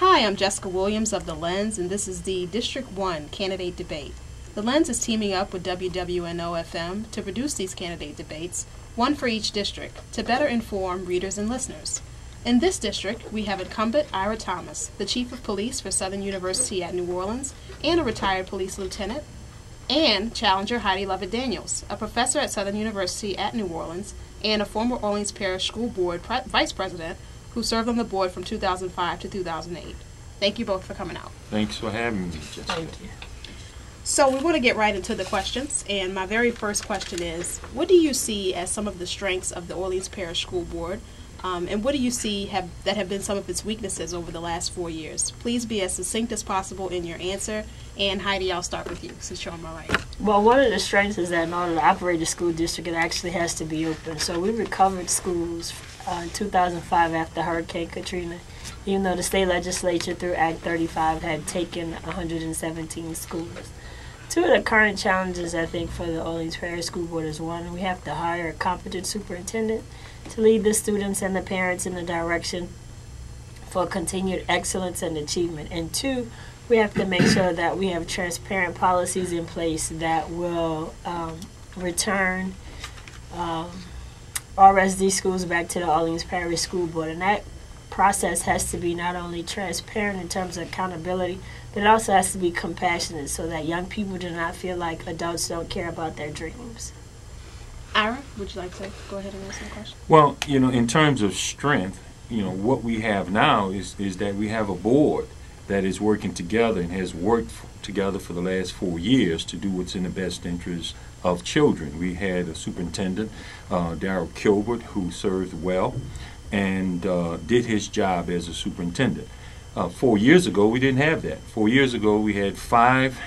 Hi, I'm Jessica Williams of The Lens, and this is the District 1 Candidate Debate. The Lens is teaming up with WWNO-FM to produce these candidate debates, one for each district, to better inform readers and listeners. In this district, we have incumbent Ira Thomas, the Chief of Police for Southern University at New Orleans and a retired police lieutenant, and challenger Heidi Daniels, a professor at Southern University at New Orleans and a former Orleans Parish School Board Vice President who served on the board from 2005 to 2008. Thank you both for coming out. Thanks for having me, Jessica. Thank you. So we want to get right into the questions, and my very first question is, what do you see as some of the strengths of the Orleans Parish School Board, and what do you see that have been some of its weaknesses over the last 4 years? Please be as succinct as possible in your answer, and Heidi, I'll start with you since you're on my right. Well, one of the strengths is that in order to operate a school district, it actually has to be open. So we recovered schools in 2005 after Hurricane Katrina, even though the state legislature through Act 35 had taken 117 schools. Two of the current challenges, I think, for the Orleans Parish School Board is, one, we have to hire a competent superintendent to lead the students and the parents in the direction for continued excellence and achievement. And two, we have to make sure that we have transparent policies in place that will return RSD schools back to the Orleans Parish School Board. And that process has to be not only transparent in terms of accountability, but it also has to be compassionate so that young people do not feel like adults don't care about their dreams. Ira, would you like to go ahead and answer the question? Well, in terms of strength, what we have now is that we have a board that is working together and has worked together for the last 4 years to do what's in the best interest of children. We had a superintendent, Darrell Kilbert, who served well and did his job as a superintendent. 4 years ago, we didn't have that. 4 years ago, we had 5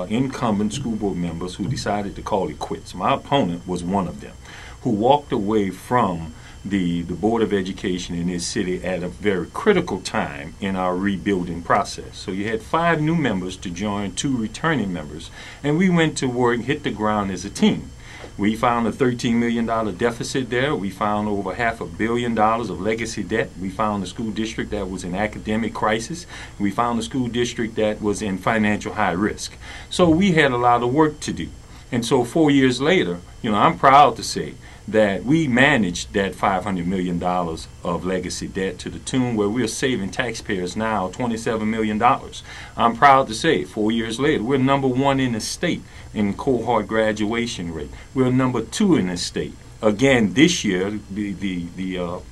incumbent school board members who decided to call it quits. My opponent was one of them, who walked away from the Board of Education in his city at a very critical time in our rebuilding process. So you had 5 new members to join 2 returning members, and we went to work, hit the ground as a team. We found a $13 million deficit there. We found over $500 million of legacy debt. We found a school district that was in academic crisis. We found a school district that was in financial high risk. So we had a lot of work to do. And so 4 years later, I'm proud to say that we managed that $500 million of legacy debt to the tune where we're saving taxpayers now $27 million. I'm proud to say 4 years later, we're number 1 in the state in cohort graduation rate. We're number 2 in the state. Again, this year, the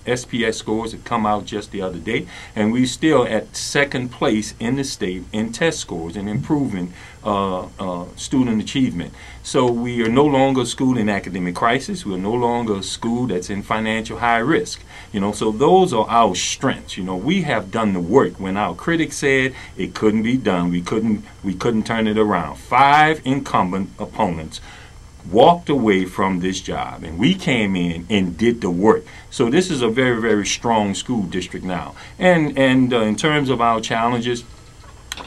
SPS scores have come out just the other day, and we're still at 2nd place in the state in test scores and improving student achievement. So we are no longer a school in academic crisis. We're no longer a school that's in financial high risk. So those are our strengths. We have done the work when our critics said it couldn't be done. We couldn't turn it around. 5 incumbent opponents walked away from this job, and we came in and did the work. So this is a very, very strong school district now. And in terms of our challenges,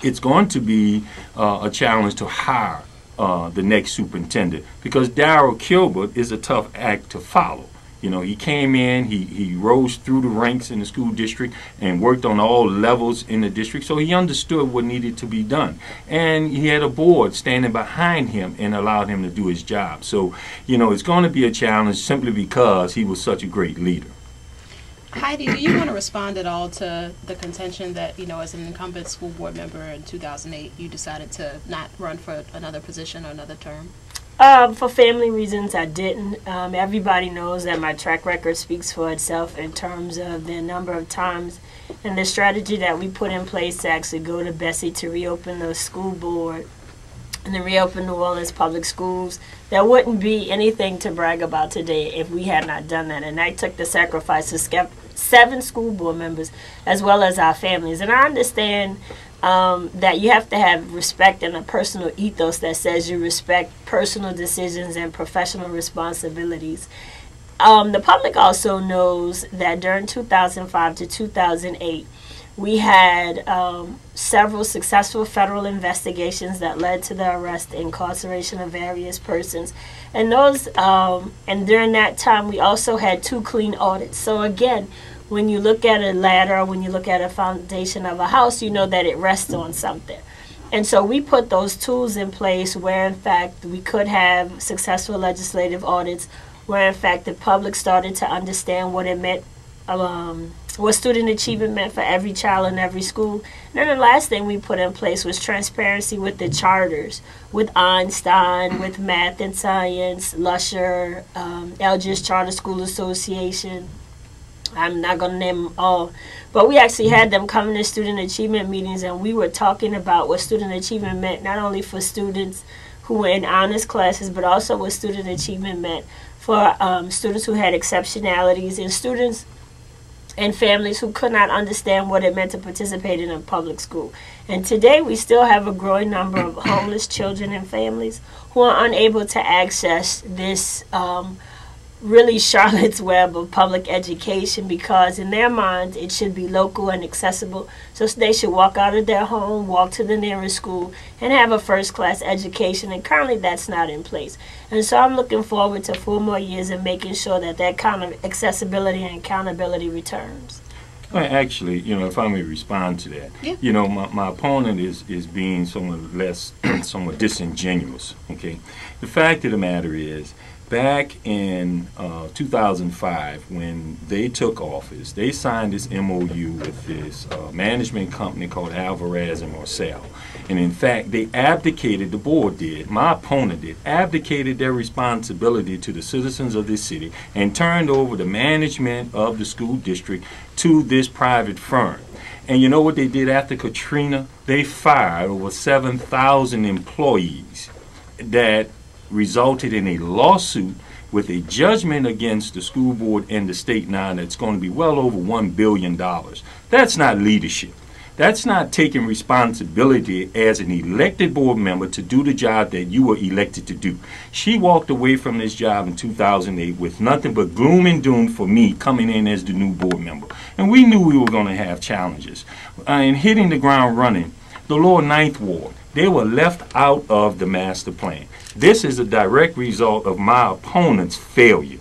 it's going to be a challenge to hire the next superintendent, because Darrell Kilbert is a tough act to follow. He came in, he rose through the ranks in the school district and worked on all levels in the district, so he understood what needed to be done. And he had a board standing behind him and allowed him to do his job. So, it's going to be a challenge simply because he was such a great leader. Heidi, do you want to respond at all to the contention that, as an incumbent school board member in 2008, you decided to not run for another position or another term? For family reasons, I didn't. Everybody knows that my track record speaks for itself in terms of the number of times and the strategy that we put in place to actually go to Bessie to reopen the school board and to reopen New Orleans public schools. There wouldn't be anything to brag about today if we had not done that. And that took the sacrifice of 7 school board members as well as our families. And I understand that you have to have respect and a personal ethos that says you respect personal decisions and professional responsibilities. The public also knows that during 2005 to 2008, we had several successful federal investigations that led to the arrest and incarceration of various persons. And during that time, we also had 2 clean audits. So again, when you look at a ladder, when you look at a foundation of a house, you know that it rests on something. And so we put those tools in place where, in fact, we could have successful legislative audits, where, in fact, the public started to understand what it meant, what student achievement meant for every child in every school. And then the last thing we put in place was transparency with the charters, with Einstein, with Math and Science, Lusher, Eldridge Charter School Association. I'm not going to name them all, but we actually had them coming to student achievement meetings, and we were talking about what student achievement meant, not only for students who were in honors classes, but also what student achievement meant for students who had exceptionalities and students and families who could not understand what it meant to participate in a public school. And today we still have a growing number of homeless children and families who are unable to access this really Charlotte's Web of public education, because in their minds it should be local and accessible. So they should walk out of their home, walk to the nearest school, and have a first-class education. And currently that's not in place. And so I'm looking forward to 4 more years of making sure that that kind of accessibility and accountability returns. Well, actually, if I may respond to that, yeah. My opponent is being somewhat disingenuous. Okay, the fact of the matter is, back in 2005, when they took office, they signed this MOU with this management company called Alvarez and Marcel. And in fact, they abdicated, the board did, my opponent did, abdicated their responsibility to the citizens of this city and turned over the management of the school district to this private firm. And you know what they did after Katrina? They fired over 7,000 employees. That resulted in a lawsuit with a judgment against the school board and the state now that's going to be well over $1 billion. That's not leadership. That's not taking responsibility as an elected board member to do the job that you were elected to do. She walked away from this job in 2008 with nothing but gloom and doom for me coming in as the new board member. And we knew we were going to have challenges. And hitting the ground running, the Lower Ninth Ward, they were left out of the master plan. This is a direct result of my opponent's failure.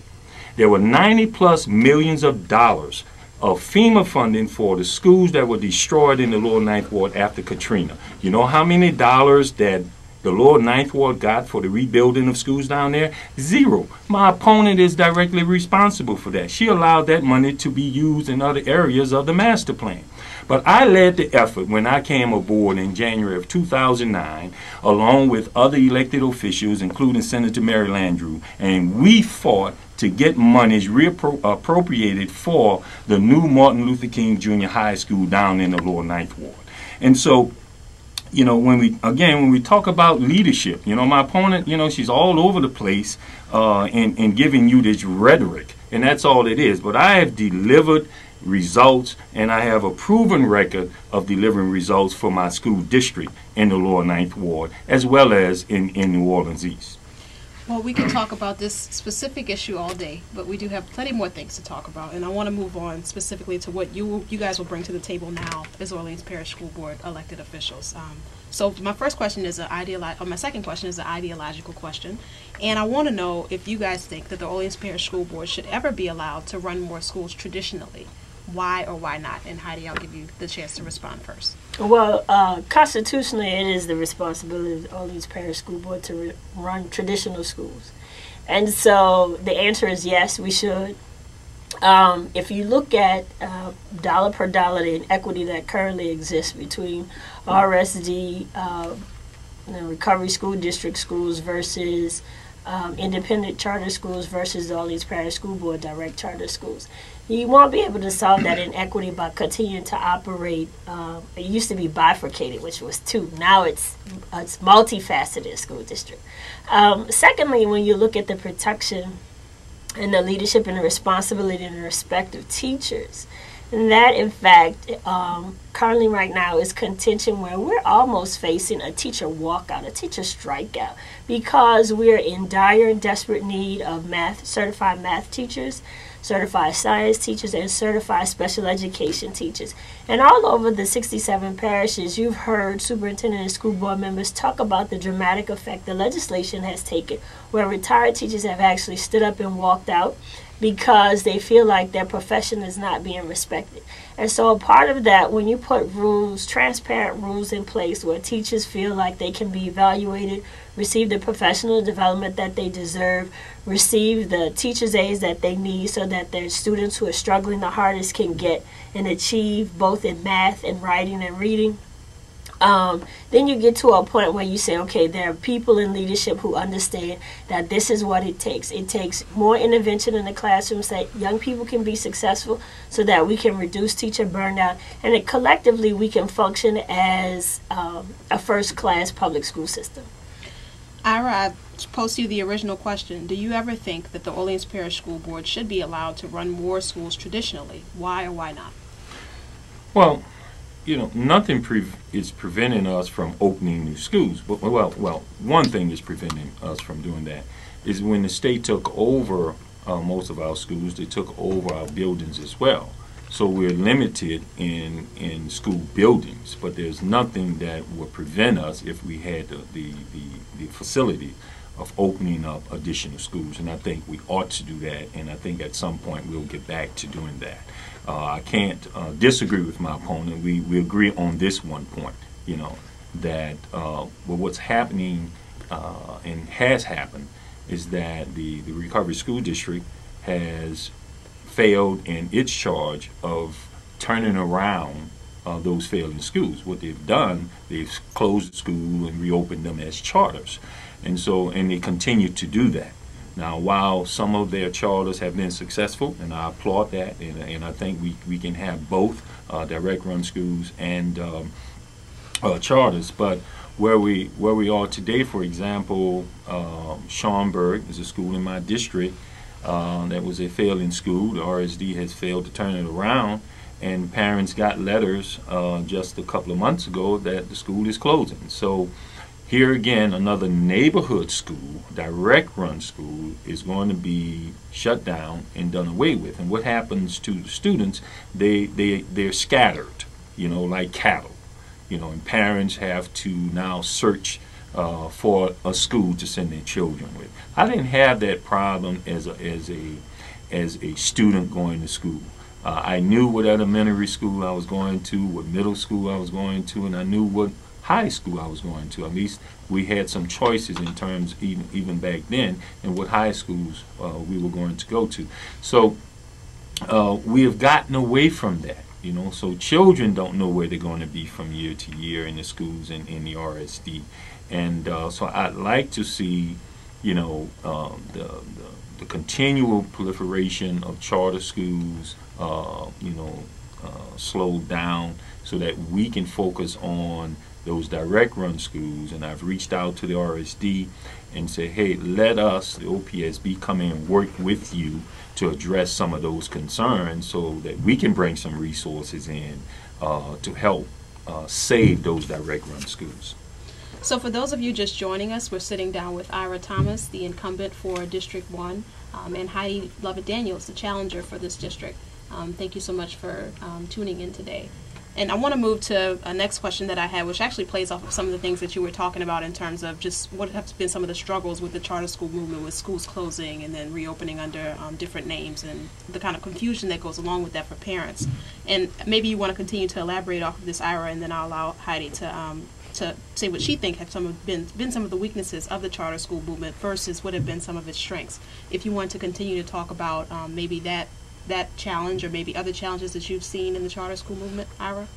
There were 90+ millions of dollars of FEMA funding for the schools that were destroyed in the Lower Ninth Ward after Katrina. You know how many dollars that the Lower Ninth Ward got for the rebuilding of schools down there? 0. My opponent is directly responsible for that. She allowed that money to be used in other areas of the master plan. But I led the effort when I came aboard in January of 2009, along with other elected officials, including Senator Mary Landrieu, and we fought to get monies appropriated for the new Martin Luther King Jr. High School down in the Lower Ninth Ward. And so, when we talk about leadership, my opponent, she's all over the place in giving you this rhetoric, and that's all it is. But I have delivered results, and I have a proven record of delivering results for my school district in the Lower Ninth Ward, as well as in New Orleans East. Well, we can talk about this specific issue all day, but we do have plenty more things to talk about, and I want to move on specifically to what you guys will bring to the table now as Orleans Parish School Board elected officials. So my first question is my second question is an ideological question, and I want to know if you guys think that the Orleans Parish School Board should ever be allowed to run more schools traditionally. Why or why not? And Heidi, I'll give you the chance to respond first. Well, constitutionally, it is the responsibility of the Orleans Parish School Board to run traditional schools. And so the answer is yes, we should. If you look at dollar per dollar, the inequity that currently exists between RSD, Recovery School District schools versus independent charter schools versus the Orleans Parish School Board direct charter schools, you won't be able to solve that inequity by continuing to operate. It used to be bifurcated, which was 2. Now it's multifaceted school district. Secondly, when you look at the protection and the leadership and the responsibility and the respect of teachers, and that, in fact, currently right now is contention where we're almost facing a teacher walkout, a teacher strikeout, because we're in dire and desperate need of certified math teachers, certified science teachers, and certified special education teachers. And all over the 67 parishes, you've heard superintendent and school board members talk about the dramatic effect the legislation has taken, where retired teachers have actually stood up and walked out, because they feel like their profession is not being respected. And so a part of that, when you put rules, transparent rules in place where teachers feel like they can be evaluated, receive the professional development that they deserve, receive the teacher's aids that they need so that their students who are struggling the hardest can get and achieve both in math and writing and reading, then you get to a point where you say, okay, there are people in leadership who understand that this is what it takes. It takes more intervention in the classroom so that young people can be successful, so that we can reduce teacher burnout, and that collectively we can function as a first-class public school system. Ira, I posed to you the original question. Do you ever think that the Orleans Parish School Board should be allowed to run more schools traditionally? Why or why not? Well, nothing is preventing us from opening new schools. But, well, one thing is preventing us from doing that is when the state took over most of our schools, they took over our buildings as well. So we're limited in school buildings, but there's nothing that would prevent us if we had the facility of opening up additional schools. And I think we ought to do that, and I think at some point we'll get back to doing that. I can't disagree with my opponent. We agree on this one point, that what's happening and has happened is that the Recovery School District has failed in its charge of turning around those failing schools. What they've done, they've closed the school and reopened them as charters. And they continue to do that. Now, while some of their charters have been successful, and I applaud that, and I think we can have both direct run schools and charters, but where we are today, for example, Schaumburg is a school in my district that was a failing school. The RSD has failed to turn it around, and parents got letters just a couple of months ago that the school is closing. So here again, another neighborhood school, direct run school, is going to be shut down and done away with. And what happens to the students, they're scattered, like cattle, and parents have to now search for a school to send their children with. I didn't have that problem as a student going to school. I knew what elementary school I was going to, what middle school I was going to, and I knew what high school I was going to. At least we had some choices in terms, even back then, in what high schools we were going to go to. So we have gotten away from that, so children don't know where they're going to be from year to year in the schools and in the RSD. And so I'd like to see, the continual proliferation of charter schools, slowed down so that we can focus on those direct run schools. And I've reached out to the RSD and said, hey, let us, the OPSB, come in and work with you to address some of those concerns so that we can bring some resources in to help save those direct run schools. So for those of you just joining us, we're sitting down with Ira Thomas, the incumbent for District 1, and Heidi Daniels, the challenger for this district. Thank you so much for tuning in today. And I want to move to a next question that I had, which actually plays off of some of the things that you were talking about in terms of just what have been some of the struggles with the charter school movement, with schools closing and then reopening under different names, and the kind of confusion that goes along with that for parents. And maybe you want to continue to elaborate off of this, Ira, and then I'll allow Heidi to say what she thinks have been some of the weaknesses of the charter school movement versus what have been some of its strengths. If you want to continue to talk about maybe that challenge or maybe other challenges that you've seen in the charter school movement, Ira?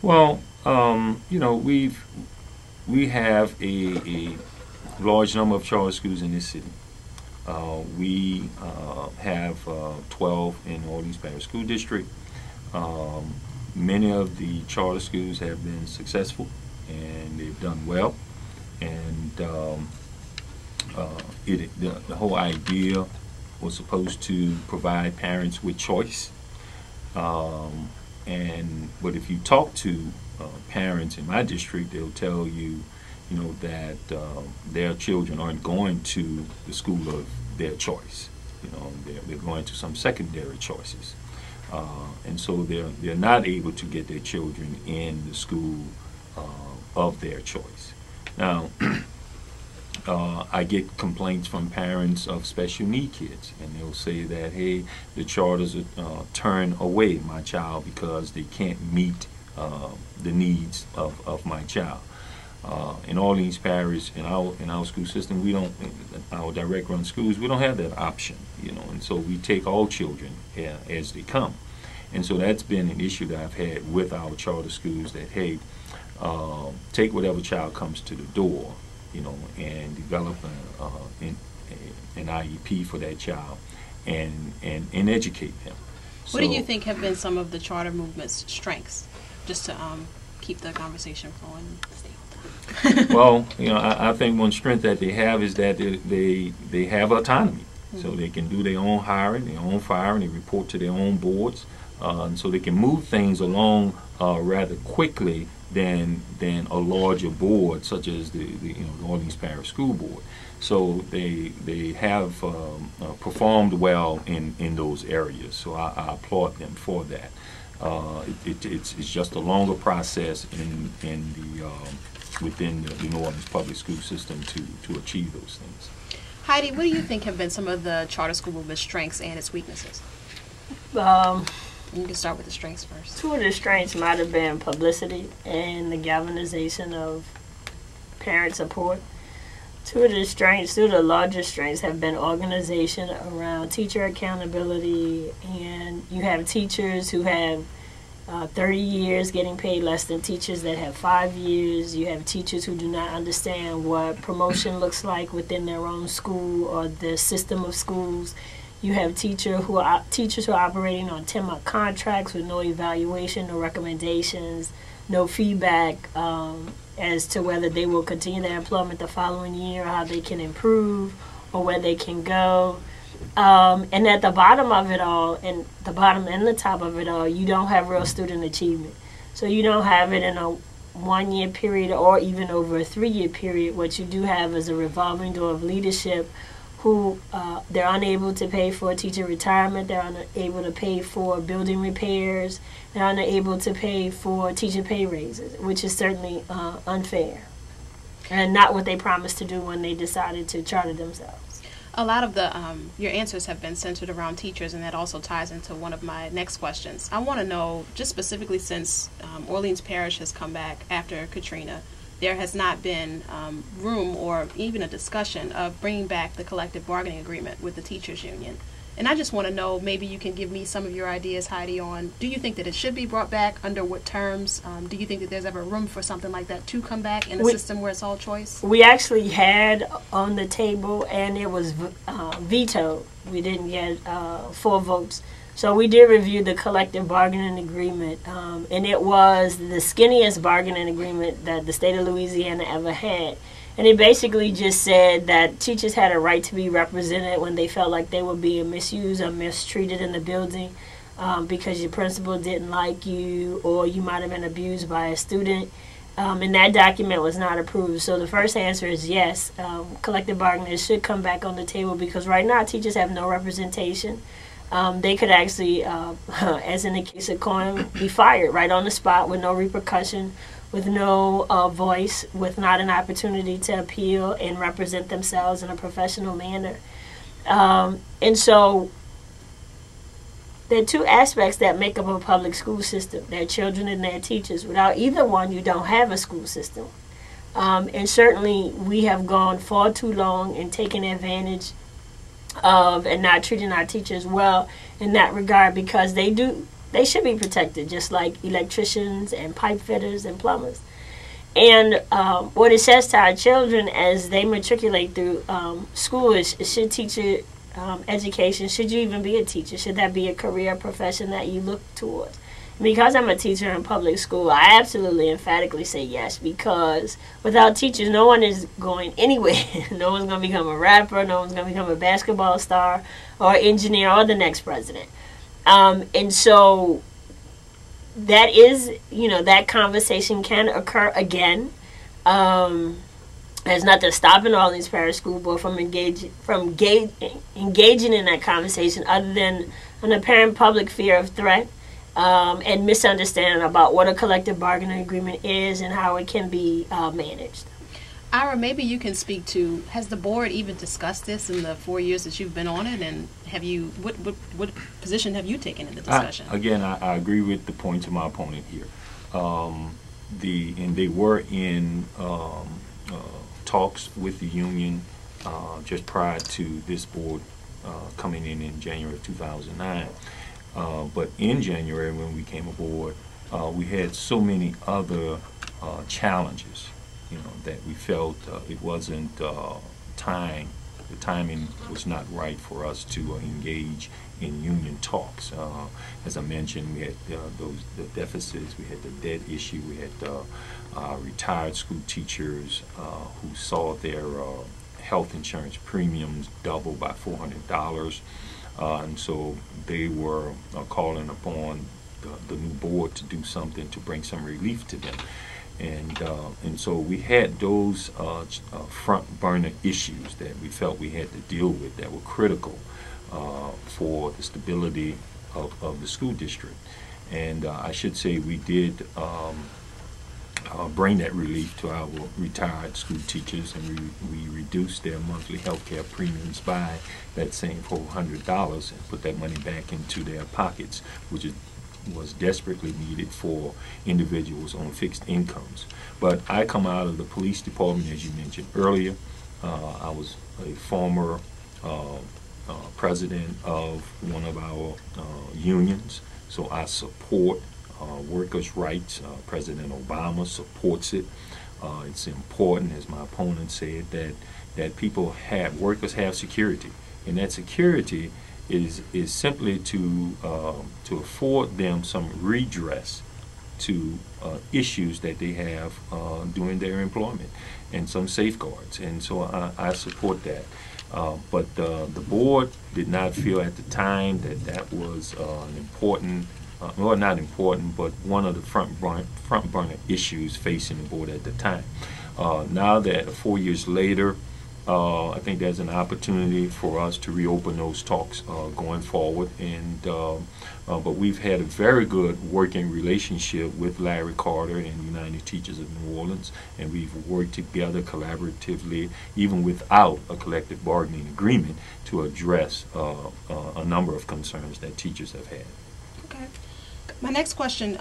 Well, we have a large number of charter schools in this city. We have 12 in Orleans Parish School District. Many of the charter schools have been successful and they've done well. And the whole idea was supposed to provide parents with choice. But if you talk to parents in my district, they'll tell you, that their children aren't going to the school of their choice. They're going to some secondary choices, and so they're not able to get their children in the school of their choice. Now, I get complaints from parents of special need kids, and they'll say that, hey, the charters turn away my child because they can't meet the needs of my child. In Orleans Parish, in our school system, we don't, our direct run schools, we don't have that option, and so we take all children as they come. And so that's been an issue that I've had with our charter schools, that, hey, take whatever child comes to the door, and develop an IEP for that child and educate them. What do you think have been some of the charter movement's strengths, just to keep the conversation flowing? Well, I think one strength that they have is that they have autonomy. So they can do their own hiring, their own firing, they report to their own boards, and so they can move things along rather quickly than a larger board such as the Orleans Parish School Board. So they have performed well in those areas. So I applaud them for that. It's just a longer process within the New Orleans public school system to achieve those things. Heidi, what do you think have been some of the charter school movement's strengths and its weaknesses? You can start with the strengths first. Two of the strengths might have been publicity and the galvanization of parent support. Two of the larger strengths have been organization around teacher accountability, and you have teachers who have 30 years getting paid less than teachers that have 5 years. You have teachers who do not understand what promotion looks like within their own school or the system of schools. You have teachers who are operating on 10-month contracts with no evaluation, no recommendations, no feedback as to whether they will continue their employment the following year, or how they can improve, or where they can go. And at the bottom of it all, and the bottom and the top of it all, you don't have real student achievement. So you don't have it in a 1-year period or even over a 3-year period. What you do have is a revolving door of leadership who they're unable to pay for teacher retirement, they're unable to pay for building repairs, they're unable to pay for teacher pay raises, which is certainly unfair and not what they promised to do when they decided to charter themselves. A lot of your answers have been centered around teachers, and that also ties into one of my next questions. I want to know, just specifically since Orleans Parish has come back after Katrina, there has not been room or even a discussion of bringing back the collective bargaining agreement with the teachers union. And I just want to know, maybe you can give me some of your ideas, Heidi, on, do you think that it should be brought back? Under what terms? Do you think that there's ever room for something like that to come back in a system where it's all choice? We actually had on the table, and it was vetoed. We didn't get 4 votes. So we did review the collective bargaining agreement, and it was the skinniest bargaining agreement that the state of Louisiana ever had. And it basically just said that teachers had a right to be represented when they felt like they were being misused or mistreated in the building because your principal didn't like you, or you might have been abused by a student. And that document was not approved. So the first answer is yes, collective bargaining should come back on the table, because right now teachers have no representation. They could actually, as in the case of Cohen, be fired right on the spot with no repercussion, with no voice, with not an opportunity to appeal and represent themselves in a professional manner. And so there are 2 aspects that make up a public school system: their children and their teachers. Without either one, you don't have a school system. And certainly we have gone far too long in taking advantage of and not treating our teachers well in that regard, because they should be protected just like electricians and pipe fitters and plumbers. And what it says to our children as they matriculate through school is, should teacher education, should you even be a teacher? Should that be a career profession that you look towards? Because I'm a teacher in public school, I absolutely emphatically say yes, because without teachers, no one is going anywhere. No one's going to become a rapper, no one's going to become a basketball star or engineer or the next president. And so that is, that conversation can occur again. There's nothing stopping Orleans Parish School Board from engaging in that conversation, other than an apparent public fear of threat. And misunderstanding about what a collective bargaining agreement is and how it can be managed. Ira, maybe you can speak to, has the board even discussed this in the 4 years that you've been on it, and have you, what position have you taken in the discussion? I agree with the points of my opponent here. And they were in talks with the union just prior to this board coming in January of 2009. But in January, when we came aboard, we had so many other challenges, that we felt it wasn't time. The timing was not right for us to engage in union talks. As I mentioned, we had the deficits, we had the debt issue, we had retired school teachers who saw their health insurance premiums double by $400, and so they were calling upon the new board to do something to bring some relief to them. And so we had those front burner issues that we felt we had to deal with that were critical for the stability of the school district. And I should say we did bring that relief to our retired school teachers, and we reduced their monthly health care premiums by that same $400 and put that money back into their pockets, which was desperately needed for individuals on fixed incomes. But I come out of the police department, as you mentioned earlier. I was a former president of one of our unions, so I support workers' rights. President Obama supports it. It's important, as my opponent said, that workers have security, and that security is simply to afford them some redress to issues that they have during their employment, and some safeguards. And so I support that. But the board did not feel at the time that was an important, well, not important, but one of the front burner issues facing the board at the time. Now that 4 years later, I think there's an opportunity for us to reopen those talks going forward, but we've had a very good working relationship with Larry Carter and United Teachers of New Orleans, and we've worked together collaboratively, even without a collective bargaining agreement, to address a number of concerns that teachers have had. Okay. My next question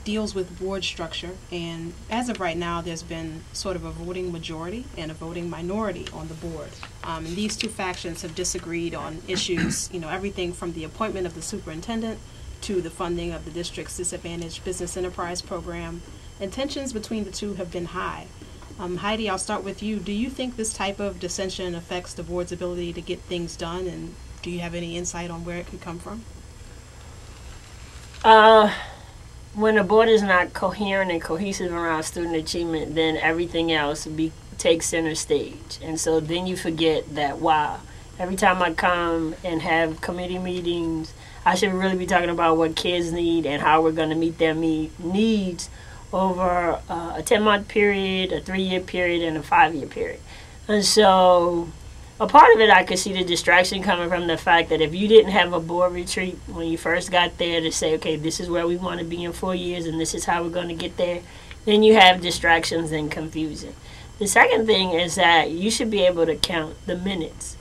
deals with board structure, and as of right now there's been sort of a voting majority and a voting minority on the board, and these two factions have disagreed on issues, everything from the appointment of the superintendent to the funding of the district's disadvantaged business enterprise program, and tensions between the two have been high. Heidi, I'll start with you. Do you think this type of dissension affects the board's ability to get things done, and do you have any insight on where it could come from? When the board is not coherent and cohesive around student achievement, then everything else takes center stage. And so then you forget that, wow, every time I come and have committee meetings, I should really be talking about what kids need and how we're going to meet their needs over a 10-month period, a 3-year period, and a 5-year period. And so a part of it, I could see the distraction coming from the fact that if you didn't have a board retreat when you first got there to say, okay, this is where we want to be in 4 years and this is how we're going to get there, then you have distractions and confusion. The second thing is that you should be able to count the minutes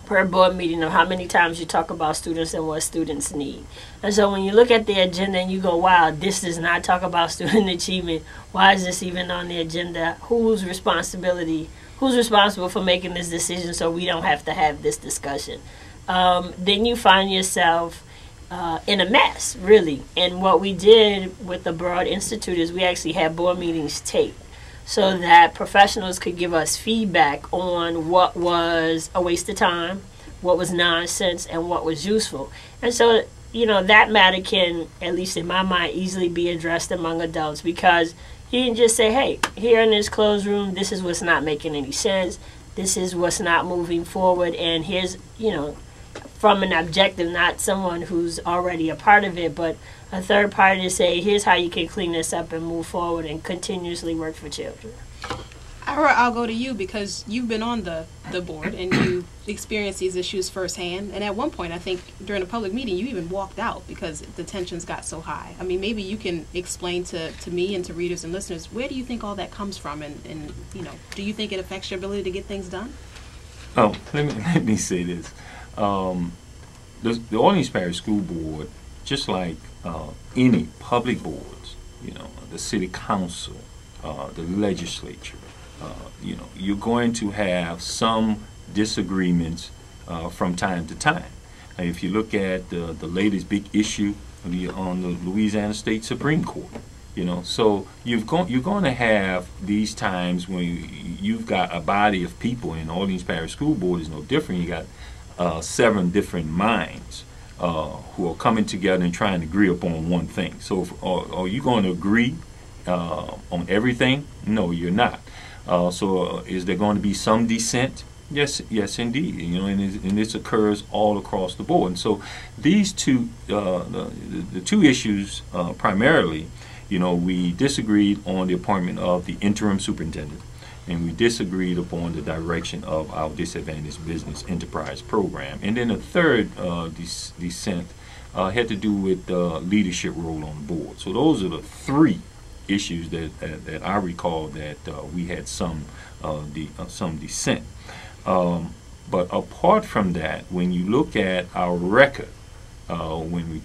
per board meeting of how many times you talk about students and what students need. And so when you look at the agenda and you go, wow, this does not talk about student achievement, why is this even on the agenda? Who's responsible for making this decision so we don't have to have this discussion? Then you find yourself in a mess, really. And what we did with the Broad Institute is we actually had board meetings taped so that professionals could give us feedback on what was a waste of time, what was nonsense, and what was useful. And so, that matter can, at least in my mind, easily be addressed among adults, because you can just say, hey, here in this closed room, this is what's not making any sense. This is what's not moving forward. And here's, from an objective, not someone who's already a part of it, but a third party to say, here's how you can clean this up and move forward and continuously work for children. Ira, I'll go to you because you've been on the board and you experienced these issues firsthand. And at one point, I think during a public meeting, you even walked out because the tensions got so high. I mean, maybe you can explain to me and to readers and listeners, where do you think all that comes from? And you know, do you think it affects your ability to get things done? Oh, let me say this. The Orleans Parish School Board, just like any public boards, you know, the city council, the legislature, you know, you're going to have some disagreements from time to time. If you look at the latest big issue on the Louisiana State Supreme Court, you know, so you're going to have these times when you've got a body of people, and Orleans Parish School Board is no different. You got 7 different minds who are coming together and trying to agree upon one thing. So are you going to agree on everything? No, you're not. So is there going to be some dissent? Yes, indeed. You know, and this occurs all across the board. And so these two, the two issues primarily, you know, we disagreed on the appointment of the interim superintendent, and we disagreed upon the direction of our disadvantaged business enterprise program. And then the third dissent had to do with the leadership role on the board. So those are the 3 issues that I recall that we had some dissent. But apart from that, when you look at our record, when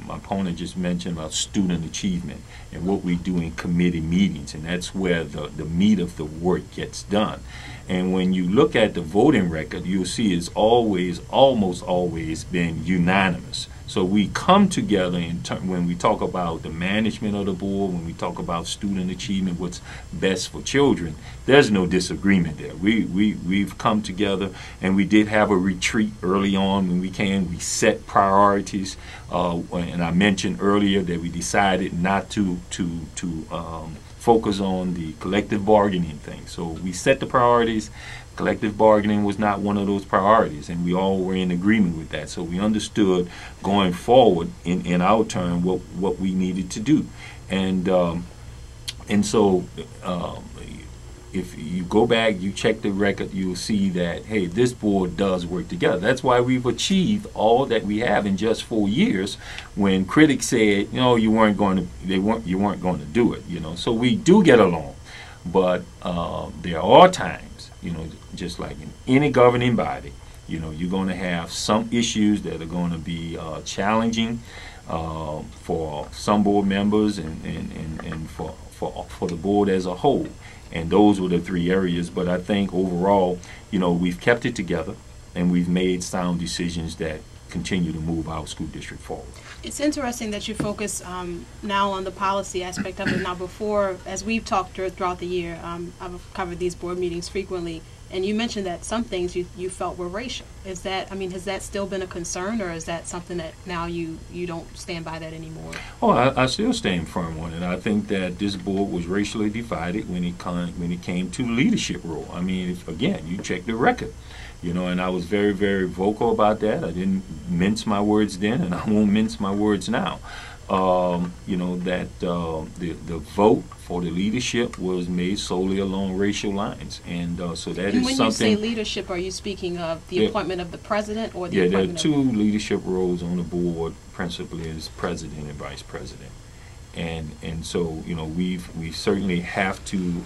my opponent just mentioned about student achievement and what we do in committee meetings, and that's where the meat of the work gets done. And when you look at the voting record, you'll see it's almost always been unanimous. So we come together when we talk about the management of the board, when we talk about student achievement, what's best for children, there's no disagreement there. We've come together, and we did have a retreat early on when we came. We set priorities, and I mentioned earlier that we decided not to focus on the collective bargaining thing. So we set the priorities. Collective bargaining was not one of those priorities, and we all were in agreement with that. So we understood going forward in our turn what we needed to do, and so if you go back, you check the record, you'll see that, hey, this board does work together. That's why we've achieved all that we have in just 4 years. When critics said, you know, you weren't going to do it, you know. So we do get along, but there are times, you know, just like in any governing body, you know, you're going to have some issues that are going to be challenging for some board members and for the board as a whole. And those were the 3 areas. But I think overall, you know, we've kept it together, and we've made sound decisions that continue to move our school district forward. It's interesting that you focus now on the policy aspect of it. Now, before, as we've talked throughout the year, I've covered these board meetings frequently, and you mentioned that some things you felt were racial. Is that, I mean, has that still been a concern, or is that something that now you don't stand by that anymore? Oh, I still stand firm on it. I think that this board was racially divided when it came to leadership role. I mean, again, you check the record. You know, and I was very, very vocal about that. I didn't mince my words then, and I won't mince my words now. You know, that the vote for the leadership was made solely along racial lines, and so that is something. When you say leadership, are you speaking of the appointment of the president, or the appointment? Yeah, there are 2 leadership roles on the board, principally as president and vice president, and so, you know, we certainly have to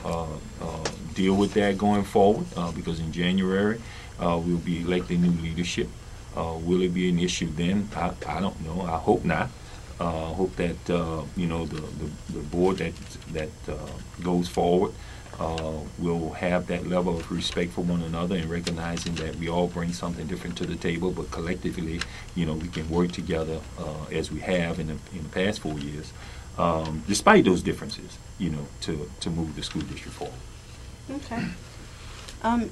deal with that going forward, because in January we'll be electing new leadership. Will it be an issue then? I don't know. I hope not. Hope that you know, the board that goes forward will have that level of respect for one another, and recognizing that we all bring something different to the table, but collectively, you know, we can work together as we have in the past 4 years, despite those differences, you know, to move the school district forward. Okay.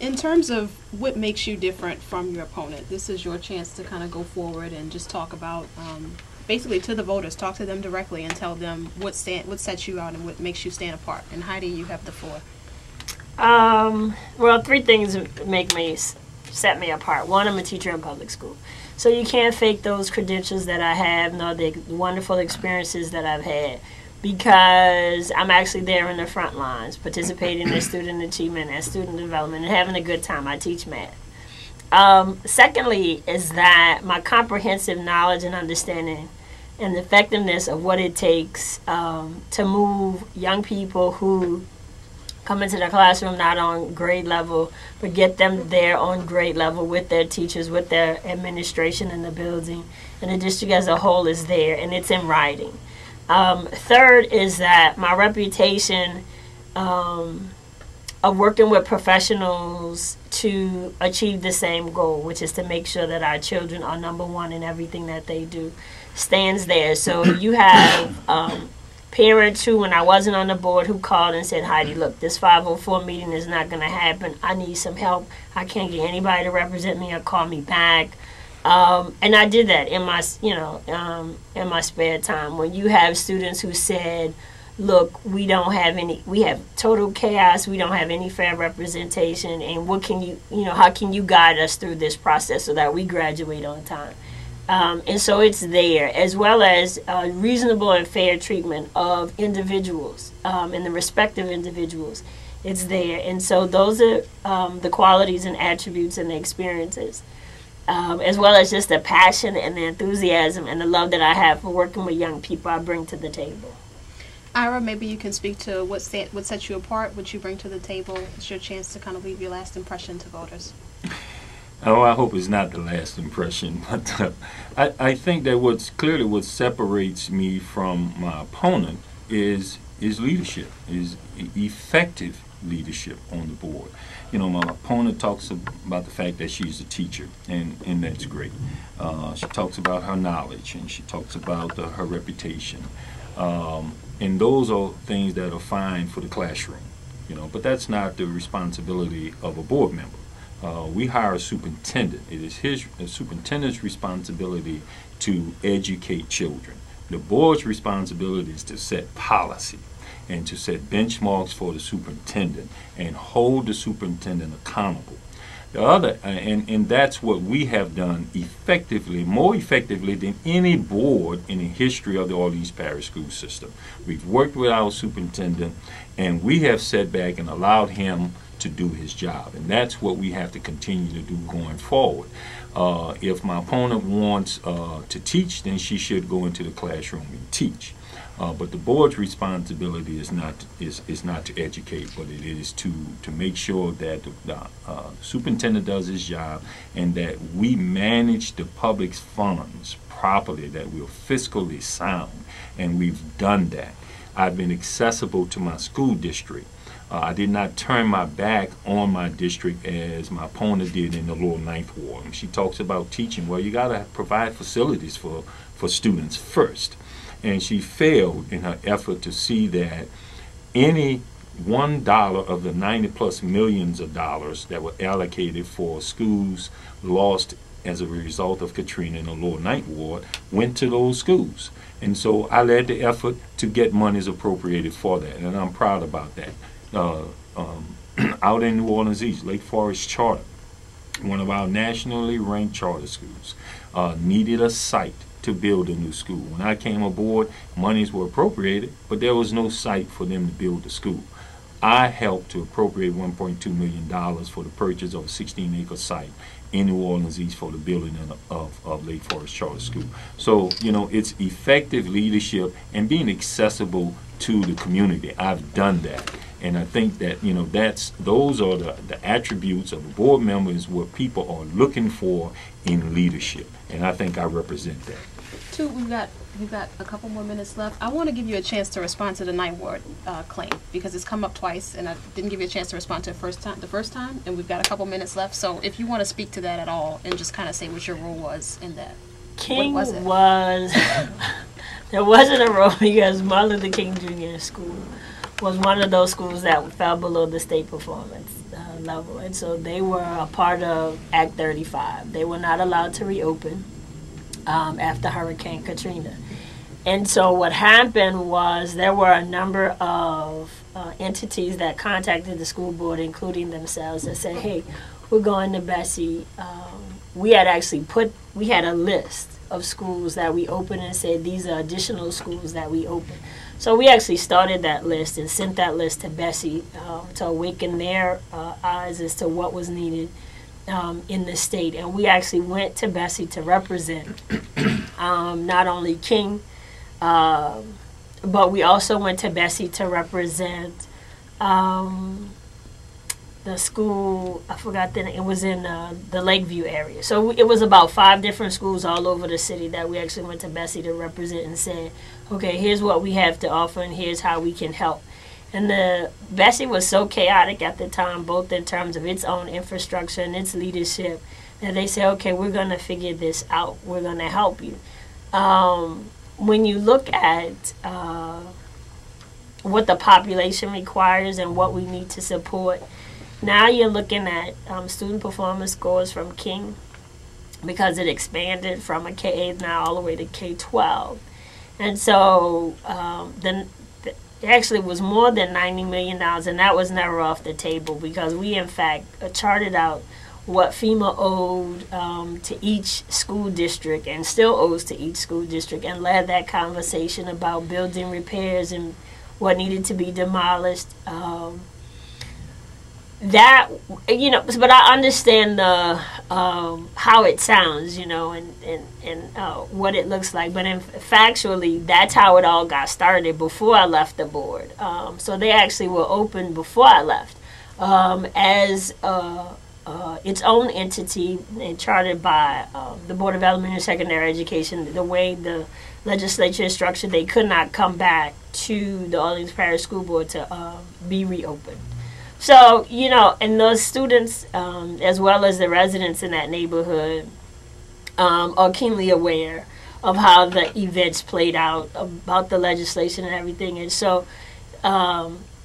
In terms of what makes you different from your opponent, this is your chance to kind of go forward and just talk about, basically to the voters, talk to them directly and tell them what sets you out and what makes you stand apart. And Heidi, you have the floor. Well, 3 things set me apart. 1, I'm a teacher in public school. So you can't fake those credentials that I have, nor the wonderful experiences that I've had. because I'm actually there in the front lines, participating in student achievement and student development and having a good time. I teach math. Secondly is that my comprehensive knowledge and understanding and the effectiveness of what it takes to move young people who come into the classroom not on grade level, but get them there on grade level with their teachers, with their administration in the building, and the district as a whole is there, and it's in writing. Third is that my reputation of working with professionals to achieve the same goal, which is to make sure that our children are number one in everything that they do, stands there. So you have parents who, when I wasn't on the board, who called and said, Heidi, look, this 504 meeting is not going to happen. I need some help. I can't get anybody to represent me or call me back. And I did that in my, in my spare time. When you have students who said, look, we have total chaos, we don't have any fair representation, and what can you, how can you guide us through this process so that we graduate on time? And so it's there, as well as reasonable and fair treatment of individuals and the respective individuals. It's there. And so those are the qualities and attributes and the experiences, as well as just the passion and the enthusiasm and the love that I have for working with young people I bring to the table. Ira, maybe you can speak to what sets you apart, what you bring to the table. It's your chance to kind of leave your last impression to voters. Oh, I hope it's not the last impression, but I think that what separates me from my opponent is leadership, is effective leadership on the board. My opponent talks about the fact that she's a teacher, and that's great. She talks about her knowledge, and she talks about her reputation. And those are things that are fine for the classroom, but that's not the responsibility of a board member. We hire a superintendent. It is the superintendent's responsibility to educate children. The board's responsibility is to set policy and to set benchmarks for the superintendent and hold the superintendent accountable. The other, and that's what we have done effectively, more effectively than any board in the history of the Orleans Parish school system. We've worked with our superintendent, and we have sat back and allowed him to do his job, and that's what we have to continue to do going forward. If my opponent wants to teach, then she should go into the classroom and teach. But the board's responsibility is not to educate, but it is to make sure that the superintendent does his job and that we manage the public's funds properly, that we're fiscally sound, and we've done that. I've been accessible to my school district. I did not turn my back on my district as my opponent did in the lower 9th Ward. And she talks about teaching. Well, you got to provide facilities for students first. And she failed in her effort to see that any $1 of the 90+ millions of dollars that were allocated for schools lost as a result of Katrina in the lower 9th Ward went to those schools. And so I led the effort to get monies appropriated for that, and I'm proud about that. Out in New Orleans East, Lake Forest Charter, one of our nationally ranked charter schools, needed a site to build a new school. When I came aboard, monies were appropriated, but there was no site for them to build the school. I helped to appropriate $1.2 million for the purchase of a 16-acre site in New Orleans East for the building of Lake Forest Charter School. So, it's effective leadership and being accessible to the community. I've done that. And I think that, those are the attributes of a board member, is what people are looking for in leadership. And I think I represent that. We've got a couple more minutes left. I want to give you a chance to respond to the 9th Ward claim, because it's come up twice, and I didn't give you a chance to respond to it the first time, and we've got a couple minutes left. So if you want to speak to that at all and just kind of say what your role was in that. King what was it? There wasn't a role, because Martin Luther King Jr. School was one of those schools that fell below the state performance level, and so they were a part of Act 35. They were not allowed to reopen after Hurricane Katrina. And so what happened was there were a number of entities that contacted the school board, including themselves, that said, hey, we're going to Bessie. We had a list of schools that we opened and said these are additional schools that we open. So we actually started that list and sent that list to Bessie to awaken their eyes as to what was needed in the state. And we actually went to Bessie to represent not only King, but we also went to Bessie to represent the school, I forgot the name, it was in the Lakeview area. So it was about 5 different schools all over the city that we actually went to Bessie to represent and said, okay, here's what we have to offer and here's how we can help. And Bessie was so chaotic at the time, both in terms of its own infrastructure and its leadership, that they said, okay, we're going to figure this out. We're going to help you. When you look at what the population requires and what we need to support, now you're looking at student performance scores from King, because it expanded from a K-8 now all the way to K-12. And so it actually was more than $90 million, and that was never off the table, because we, in fact, charted out what FEMA owed to each school district and still owes to each school district, and led that conversation about building repairs and what needed to be demolished. That, you know, but I understand the how it sounds, you know, and what it looks like. But factually, that's how it all got started before I left the board. So they actually were open before I left as its own entity and chartered by the Board of Elementary and Secondary Education. The way the legislature is structured, they could not come back to the Orleans Parish School Board to be reopened. So, you know, and those students, as well as the residents in that neighborhood, are keenly aware of how the events played out, about the legislation and everything. And so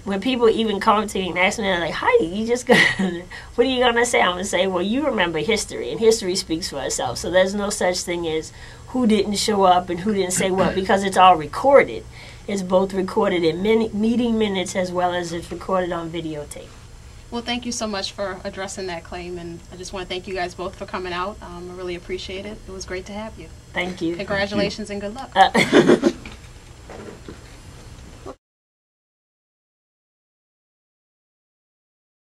when people even come to me and ask me, they're like, Heidi, you just gonna, what are you going to say? I'm going to say, well, you remember history, and history speaks for itself. So there's no such thing as who didn't show up and who didn't say what, because it's all recorded. It's both recorded in meeting minutes as well as it's recorded on videotape. Well, thank you so much for addressing that claim, and I just want to thank you guys both for coming out. I really appreciate it. It was great to have you. Thank you. Congratulations and good luck.